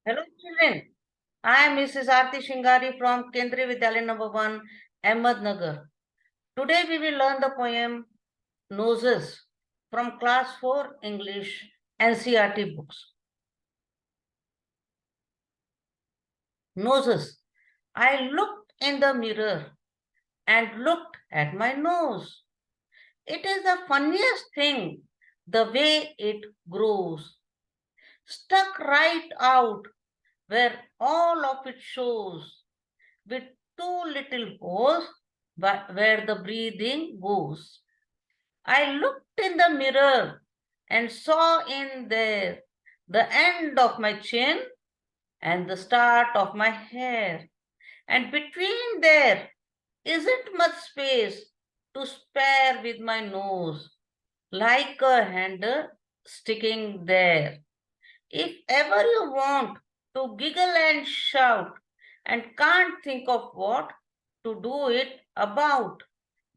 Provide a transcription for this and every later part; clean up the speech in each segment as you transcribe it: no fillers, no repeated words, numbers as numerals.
Hello, children. I am Mrs. Aarti Shingari from Kendriya Vidyalaya number 1, Ahmednagar. Today we will learn the poem Noses from class 4 English NCERT books. Noses. I looked in the mirror and looked at my nose. It is the funniest thing, the way it grows. Stuck right out where all of it shows, with two little holes where the breathing goes. I looked in the mirror and saw in there the end of my chin and the start of my hair. And between there isn't much space to spare with my nose, like a handle sticking there. If ever you want to giggle and shout and can't think of what to do it about,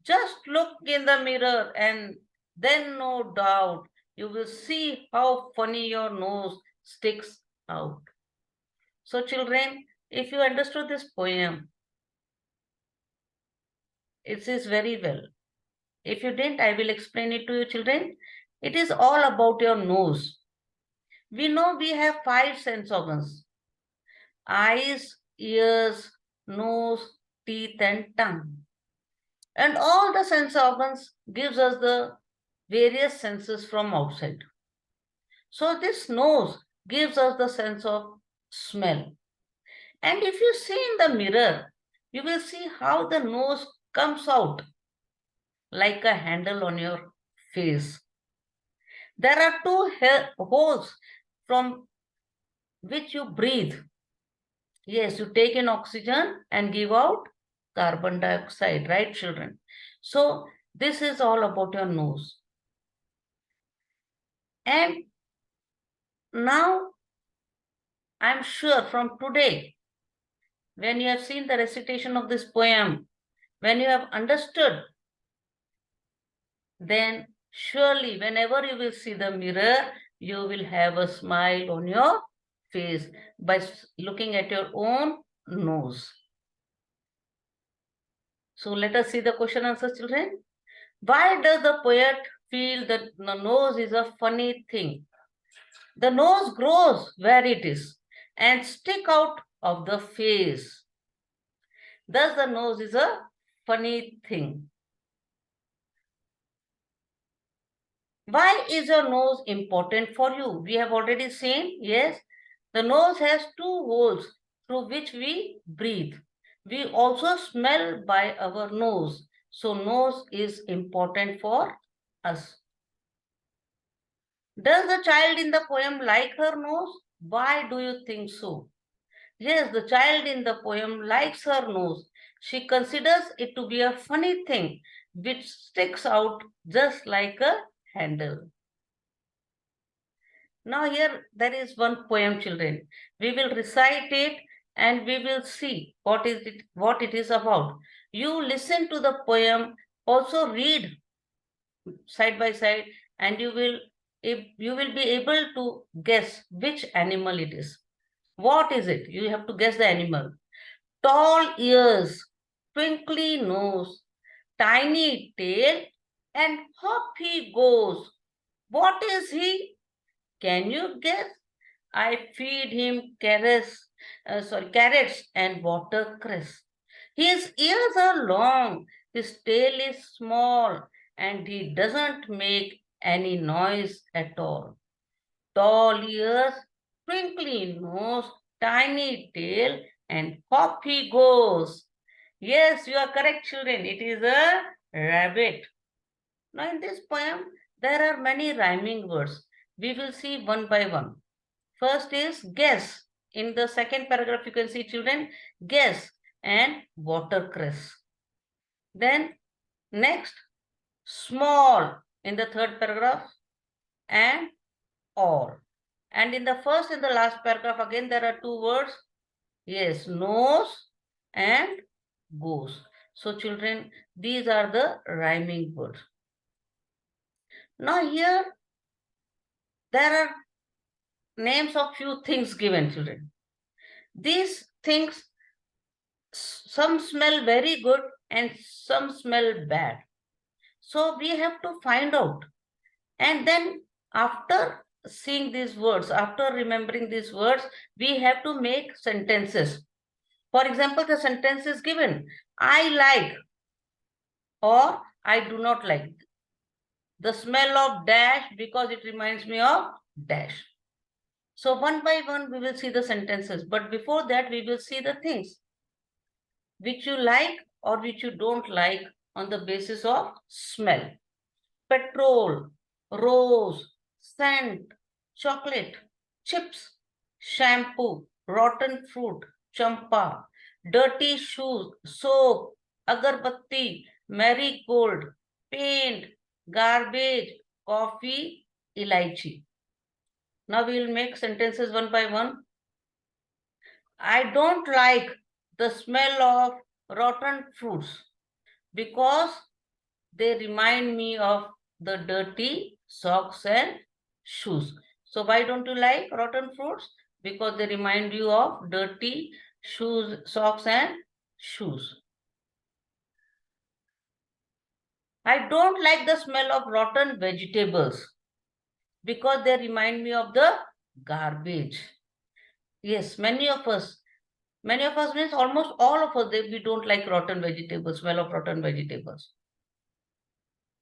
just look in the mirror and then no doubt you will see how funny your nose sticks out. So children, if you understood this poem, it is very well. If you didn't, I will explain it to you children. It is all about your nose. We know we have 5 sense organs: eyes, ears, nose, teeth, and tongue. And all the sense organs gives us the various senses from outside. So this nose gives us the sense of smell. And if you see in the mirror, you will see how the nose comes out like a handle on your face. There are two holes from which you breathe. Yes, you take in oxygen and give out carbon dioxide, right, children? So this is all about your nose. And now I'm sure from today, when you have seen the recitation of this poem, when you have understood, then surely whenever you will see the mirror, you will have a smile on your face by looking at your own nose. So let us see the question answer, children. Why does the poet feel that the nose is a funny thing? The nose grows where it is and stick out of the face. Thus the nose is a funny thing. Why is your nose important for you? We have already seen, yes, the nose has two holes through which we breathe. We also smell by our nose. So nose is important for us. Does the child in the poem like her nose? Why do you think so? Yes, the child in the poem likes her nose. She considers it to be a funny thing which sticks out just like a handle. Now here there is one poem, children. We will recite it and we will see what it is about. You listen to the poem, also read side by side, and you will be able to guess which animal it is. What is it? You have to guess the animal. Tall ears, twinkly nose, tiny tail, and hop he goes. What is he? Can you guess? I feed him carrots and watercress. His ears are long, his tail is small, and he doesn't make any noise at all. Tall ears, twinkly nose, tiny tail, and hop he goes. Yes, you are correct, children. It is a rabbit. Now, in this poem, there are many rhyming words. We will see one by one. First is guess. In the second paragraph, you can see children, guess and watercress. Then next, small in the third paragraph and all. And in the first and the last paragraph, again, there are two words. Yes, nose and goes. So children, these are the rhyming words. Now here, there are names of few things given, children. These things, some smell very good and some smell bad. So we have to find out. And then after seeing these words, after remembering these words, we have to make sentences. For example, the sentence is given, I like or I do not like the smell of dash because it reminds me of dash. So one by one, we will see the sentences. But before that, we will see the things which you like or which you don't like on the basis of smell. Petrol, rose, scent, chocolate, chips, shampoo, rotten fruit, champa, dirty shoes, soap, agarbatti, marigold, paint, garbage, coffee, elaichi. Now we will make sentences one by one. I don't like the smell of rotten fruits because they remind me of the dirty socks and shoes. So why don't you like rotten fruits? Because they remind you of dirty shoes, socks and shoes. I don't like the smell of rotten vegetables because they remind me of the garbage. Yes, many of us means almost all of us, we don't like rotten vegetables, smell of rotten vegetables.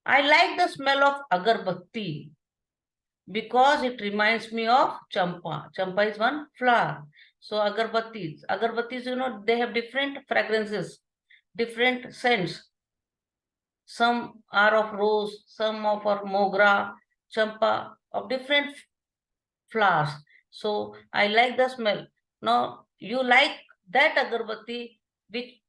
I like the smell of agarbatti because it reminds me of champa. Champa is one flower. So agarbattis, they have different fragrances, different scents. Some are of rose, some of mogra, champa, of different flowers. So I like the smell. Now you like that agarbatti which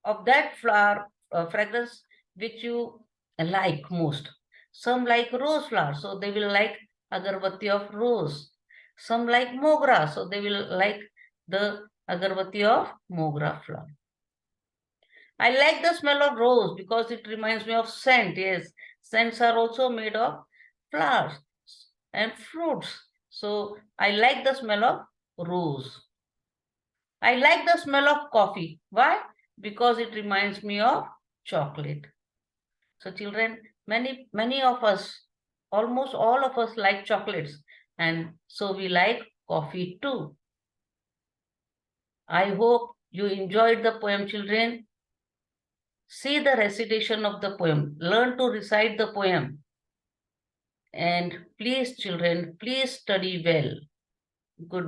of that flower fragrance which you like most. Some like rose flower, so they will like agarbatti of rose. Some like mogra, so they will like the agarbatti of mogra flower. I like the smell of rose because it reminds me of scent. Yes, scents are also made of flowers and fruits. So I like the smell of rose. I like the smell of coffee. Why? Because it reminds me of chocolate. So children, many of us, almost all of us like chocolates, and so we like coffee too. I hope you enjoyed the poem, children. See the recitation of the poem. Learn to recite the poem. And please, children, please study well. Good.